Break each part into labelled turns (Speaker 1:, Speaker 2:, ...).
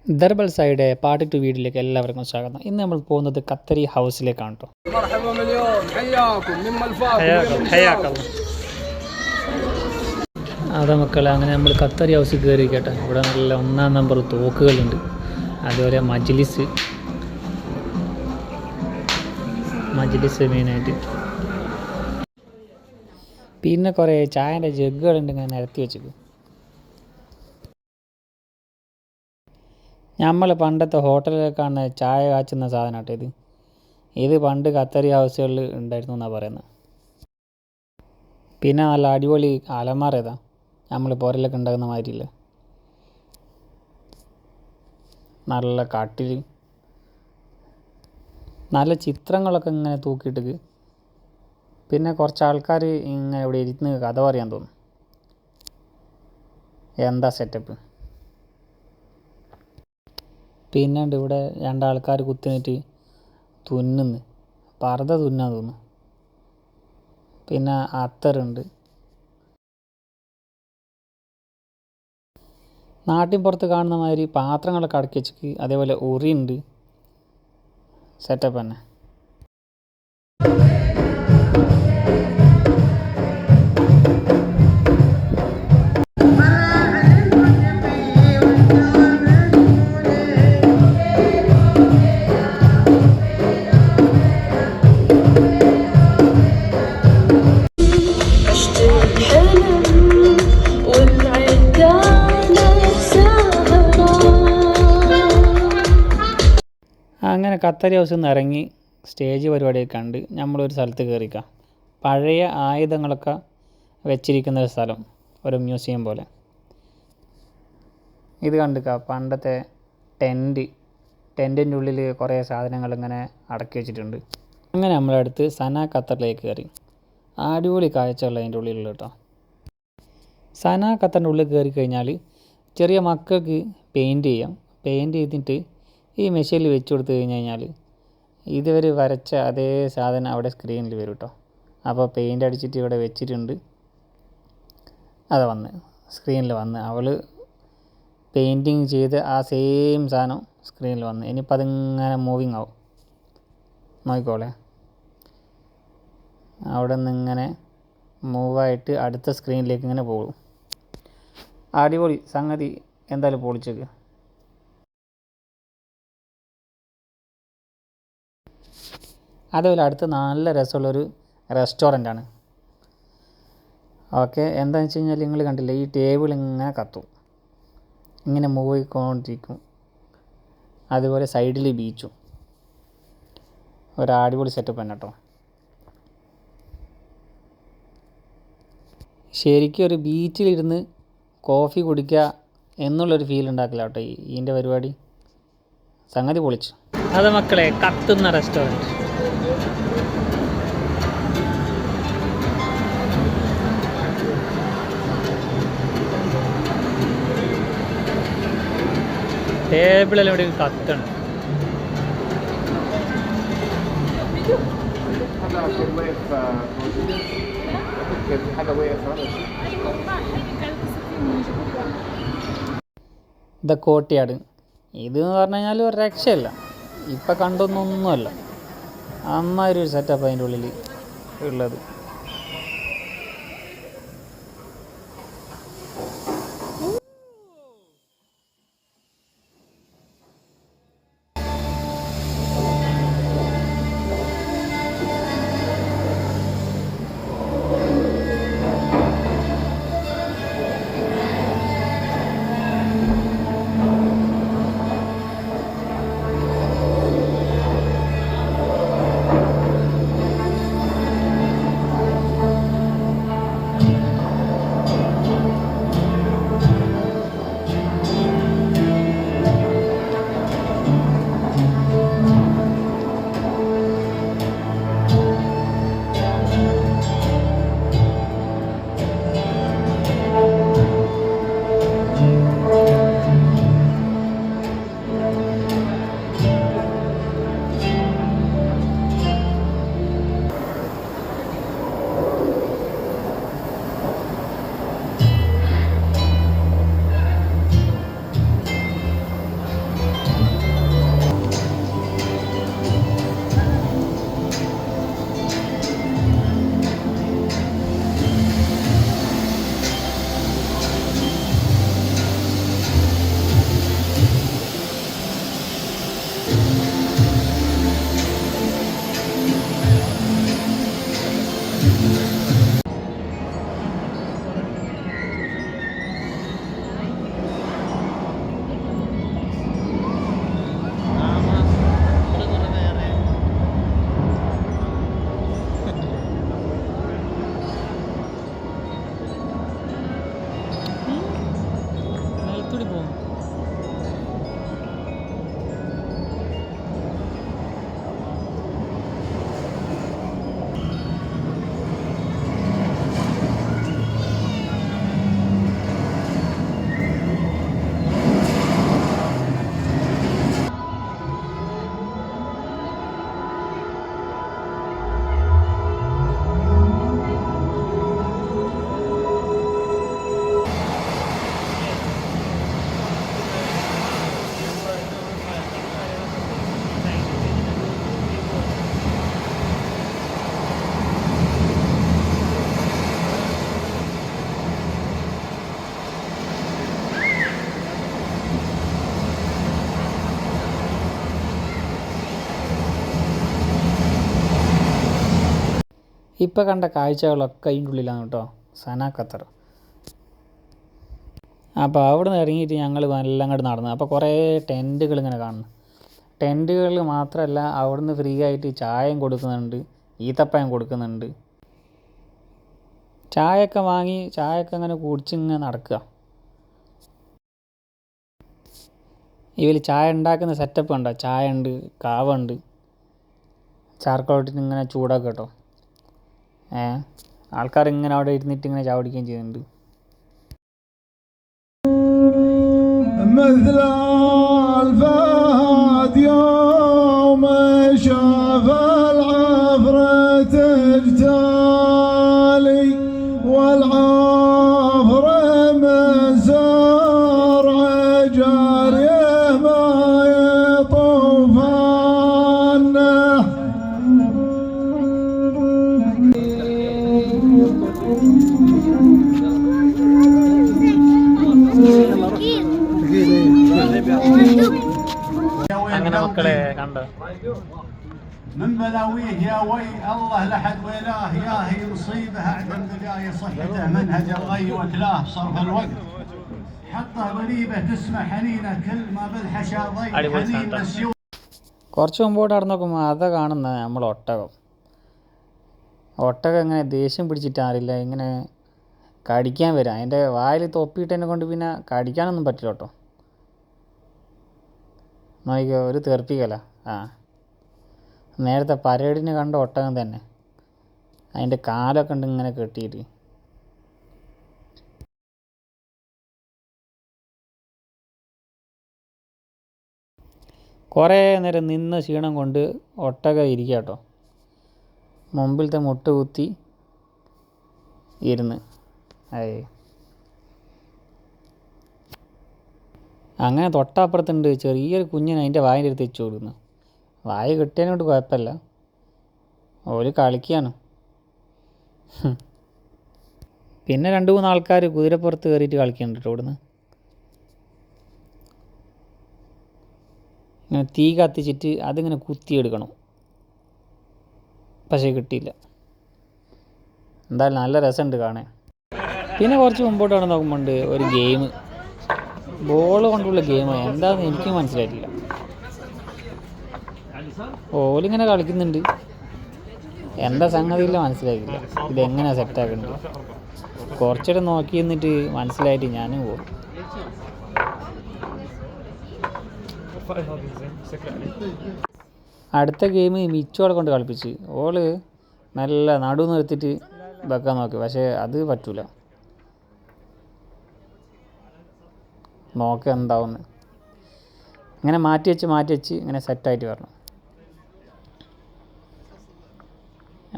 Speaker 1: ദർബൽ side part 2 വീഡിയോയിലേക്ക് എല്ലാവർക്കും സ്വാഗതം. ഇന്ന് നമ്മൾ പോകുന്നത് ഖത്തരി ഹൗസിലേക്കാണ് കേട്ടോ. അതെ മക്കളെ, അങ്ങനെ നമ്മൾ ഖത്തരി ഹൗസിൽ കയറി കേട്ടോ. ഇവിടെ നല്ല 1-ാം നമ്പർ തോക്കുകളുണ്ട്, അതുപോലെ മജ്ലിസ് മെയിനായിട്ട്, പിന്നെ കുറേ ചായൻ്റെ ജഗ്ഗുകളുണ്ട് ഇങ്ങനെ നിരത്തി വെച്ചത്. നമ്മൾ പണ്ടത്തെ ഹോട്ടലിൽ കാണുന്ന ചായ കാച്ചുന്ന സാധനം കേട്ടോ ഇത് പണ്ട് ഖത്തരി ഹൗസുകളിൽ ഉണ്ടായിരുന്നു എന്നാണ് പറയുന്നത്. പിന്നെ നല്ല അടിപൊളി അലമാര ഏതാ നമ്മൾ പോരലൊക്കെ ഉണ്ടാകുന്ന മാതിരിയില്ല, നല്ല കട്ടിൽ, നല്ല ചിത്രങ്ങളൊക്കെ ഇങ്ങനെ തൂക്കിയിട്ട്, പിന്നെ കുറച്ച് ആൾക്കാർ ഇങ്ങനെ ഇവിടെ ഇരുന്ന് കഥ പറയാൻ തോന്നും. എന്താ സെറ്റപ്പ്. പിന്നെ ഉണ്ട് ഇവിടെ 2 ആൾക്കാർ കുത്തിനിട്ട് തുന്നുന്നു, പർദ്ദ തുന്നാൻ തോന്നുന്നു. പിന്നെ അത്തറുണ്ട്. നാട്ടിൻ പുറത്ത് കാണുന്ന മാതിരി പാത്രങ്ങളൊക്കെ അടക്കി വെച്ചിട്ട്, അതേപോലെ ഉറിയുണ്ട്. സെറ്റപ്പ് തന്നെ. അങ്ങനെ ഖത്തരി ഹൗസിൽ നിന്ന് ഇറങ്ങി സ്റ്റേജ് പരിപാടിയൊക്കെ കണ്ട് നമ്മളൊരു സ്ഥലത്ത് കയറിക്കാം. പഴയ ആയുധങ്ങളൊക്കെ വെച്ചിരിക്കുന്ന ഒരു സ്ഥലം, ഒരു മ്യൂസിയം പോലെ. ഇത് കണ്ടിക്കാം, പണ്ടത്തെ ടെൻറ്റിൻ്റെ ഉള്ളിൽ കുറേ സാധനങ്ങൾ ഇങ്ങനെ അടക്കി വെച്ചിട്ടുണ്ട്. അങ്ങനെ നമ്മളടുത്ത് സന ഖത്തറിലേക്ക് കയറി. അടിപൊളി കാഴ്ചകൾ അതിൻ്റെ ഉള്ളിലുള്ള കേട്ടോ. സന ഖത്തറിൻ്റെ ഉള്ളിൽ കയറി കഴിഞ്ഞാൽ ചെറിയ മക്കൾക്ക് പെയിൻറ്റ് ചെയ്യാം. പെയിൻറ്റ് ചെയ്തിട്ട് ഈ മെഷീനിൽ വെച്ച് കൊടുത്തു കഴിഞ്ഞാൽ ഇതുവരെ വരച്ച അതേ സാധനം അവിടെ സ്ക്രീനിൽ വരും കേട്ടോ. അപ്പോൾ പെയിൻ്റ് അടിച്ചിട്ട് ഇവിടെ വെച്ചിട്ടുണ്ട്, അത് സ്ക്രീനിൽ വന്ന് അവൾ പെയിൻറ്റിങ് ചെയ്ത് ആ സെയിം സാധനം സ്ക്രീനിൽ വന്ന്. ഇനിയിപ്പോൾ അതിങ്ങനെ മൂവിങ് ആവും, നോക്കിക്കോളെ. അവിടെ നിന്ന് ഇങ്ങനെ മൂവായിട്ട് അടുത്ത സ്ക്രീനിലേക്ക് ഇങ്ങനെ പോകും. അടിപൊളി സംഗതി, എന്തായാലും പൊളിച്ചേക്ക്. അതുപോലെ അടുത്ത് നല്ല രസമുള്ളൊരു റെസ്റ്റോറൻ്റാണ്. ഓക്കെ, എന്താണെന്ന് വെച്ച് കഴിഞ്ഞാൽ നിങ്ങൾ കണ്ടില്ലേ, ഈ ടേബിൾ ഇങ്ങനെ കത്തും, ഇങ്ങനെ മൂവ് ചെയ്തുകൊണ്ടിരിക്കും. അതുപോലെ സൈഡിൽ ബീച്ചും, ഒരു അടിപൊളി സെറ്റപ്പ് തന്നെ കേട്ടോ. ശരിക്കും ഒരു ബീച്ചിലിരുന്ന് കോഫി കുടിക്കുക എന്നുള്ളൊരു ഫീൽ ഉണ്ടാക്കില്ല കേട്ടോ ഇതിൻ്റെ പരിപാടി. സംഗതി പൊളിച്ചു. അത് മക്കളെ, കത്തുന്ന റെസ്റ്റോറൻറ്റ്. ടേബിളെല്ലാം ഇവിടെ കത്തണം. ദ കോർട്ട്യാർഡ് ഇതെന്ന് പറഞ്ഞു കഴിഞ്ഞാൽ ഒരു രക്ഷയല്ല. ഇപ്പം കണ്ടൊന്നൊന്നുമല്ല, അമ്മാതിരി ഒരു സെറ്റപ്പ് അതിൻ്റെ ഉള്ളിൽ ഉള്ളത്. ഇപ്പോൾ കണ്ട കാഴ്ചകളൊക്കെ അതിൻ്റെ ഉള്ളിലാണ് കേട്ടോ, സന ഖത്തർ. അപ്പോൾ അവിടെ നിന്ന് ഇറങ്ങിയിട്ട് ഞങ്ങൾ എല്ലാം അങ്ങോട്ട് നടന്നു. അപ്പോൾ കുറേ ടെൻറ്റുകൾ ഇങ്ങനെ കാണുന്നു. ടെൻറ്റുകളിൽ മാത്രമല്ല, അവിടുന്ന് ഫ്രീ ആയിട്ട് ചായയും കൊടുക്കുന്നുണ്ട്, ഈത്തപ്പഴം കൊടുക്കുന്നുണ്ട്. ചായയൊക്കെ വാങ്ങി ചായയൊക്കെ അങ്ങനെ കുടിച്ചിങ്ങനെ നടക്കുക. ഇവർ ചായ ഉണ്ടാക്കുന്ന സെറ്റപ്പ് ഉണ്ടോ, ചായ ഉണ്ട്, കാവ ഉണ്ട്, ചാർക്കോട്ടിന് ഇങ്ങനെ ചൂടാക്കുക കേട്ടോ. ആൾക്കാർ ഇങ്ങനെ അവിടെ ഇരുന്നിട്ട് ഇങ്ങനെ ചായ കുടിക്കുകയും ചെയ്യുന്നുണ്ട്. مثل الفهد يوم شاف العفرة تجتالي والعفر من زرع جاريه ما يطوفانه. അങ്ങനെ മക്കളെ കണ്ടോ,
Speaker 2: من بلاويه يا وي الله لحد ويلاه يا هي مصيبه اعدم بقايا صحته منهج الغي وكلاه صرف الوقت حطه غريبه تسمع حنينه كل ما بالحشا ضي حنين مسيوف.
Speaker 1: കുറച്ച് മുമ്പോട്ട് നടന്ന് നോക്കുമ്പോൾ അതാ കാണുന്ന നമ്മൾ ഒട്ടകം. ഒട്ടകം ഇങ്ങനെ ദേഷ്യം പിടിച്ചിട്ടാറില്ല, ഇങ്ങനെ കടിക്കാൻ വരാം. അതിൻ്റെ വായിൽ തൊപ്പിയിട്ടതിനെ കൊണ്ട് പിന്നെ കടിക്കാനൊന്നും പറ്റില്ല കേട്ടോ. നോക്കിക്കോ, ഒരു തീർപ്പിക്കല. നേരത്തെ പരേഡിന് കണ്ട ഒട്ടകം തന്നെ, അതിൻ്റെ കാലൊക്കെ ഉണ്ട് ഇങ്ങനെ കെട്ടിയിട്ട്. കുറേ നേരം നിന്ന് ക്ഷീണം കൊണ്ട് ഒട്ടകം ഇരിക്കുക കേട്ടോ, മുമ്പിലത്തെ മുട്ട് കുത്തി ഇരുന്ന്. അങ്ങനെ തൊട്ടപ്പുറത്തുണ്ട് ചെറിയൊരു കുഞ്ഞിന് അതിൻ്റെ വായിൻ്റെ അടുത്ത് വെച്ച് കൊടുക്കുന്നു. വായ കിട്ടിയതിനോട് കുഴപ്പമില്ല, ഓര് കളിക്കുകയാണ്. പിന്നെ 2-3 ആൾക്കാർ കുതിരപ്പുറത്ത് കയറിയിട്ട് കളിക്കുന്നുണ്ട് കേട്ടോ. ഇവിടുന്ന് ഇങ്ങനെ തീ കത്തിച്ചിട്ട് അതിങ്ങനെ കുത്തിയെടുക്കണം, പക്ഷേ കിട്ടിയില്ല. എന്തായാലും നല്ല രസമുണ്ട് കാണാൻ. പിന്നെ കുറച്ച് മുമ്പോട്ട് അവിടെ നോക്കുമ്പോണ്ട് ഒരു ഗെയിം, ബോൾ കൊണ്ടുള്ള ഗെയിം. എന്താണെന്ന് എനിക്ക് മനസ്സിലായിട്ടില്ല. ഓലിങ്ങനെ കളിക്കുന്നുണ്ട്, എന്താ സംഗതിയില്ല മനസ്സിലാക്കില്ല. ഇതെങ്ങനെയാണ് സെറ്റാക്കുന്നത്, കുറച്ചുകൂടെ നോക്കി നിന്നിട്ട് മനസ്സിലായിട്ട് ഞാനും പോകും. അടുത്ത ഗെയിം മിച്ചോടെ കൊണ്ട് കളിപ്പിച്ച് ഓള് നല്ല നടു നിർത്തിയിട്ട് വെക്കാൻ നോക്കി, പക്ഷേ അത് പറ്റൂല. നോക്കുക എന്താവുന്നു, ഇങ്ങനെ മാറ്റി വെച്ച് ഇങ്ങനെ സെറ്റായിട്ട് വരണം.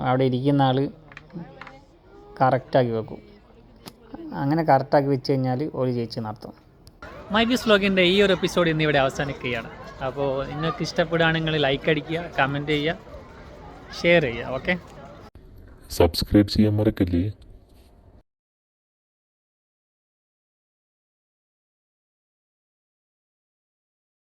Speaker 1: അവിടെ ഇരിക്കുന്ന ആൾ കറക്റ്റാക്കി വെക്കും. അങ്ങനെ കറക്റ്റാക്കി വെച്ച് കഴിഞ്ഞാൽ ഒരു ജയിച്ച് നടത്തും. മൈബീസ് വ്ലോഗിൻ്റെ ഈ ഒരു എപ്പിസോഡ് ഇന്നിവിടെ അവസാനിക്കുകയാണ്. അപ്പോൾ നിങ്ങൾക്ക് ഇഷ്ടപ്പെടുകയാണെങ്കിൽ ലൈക്ക് അടിക്കുക, കമൻറ്റ് ചെയ്യുക, ഷെയർ ചെയ്യുക. ഓക്കെ,
Speaker 3: സബ്സ്ക്രൈബ് ചെയ്യാൻ മറക്കല്ലേ.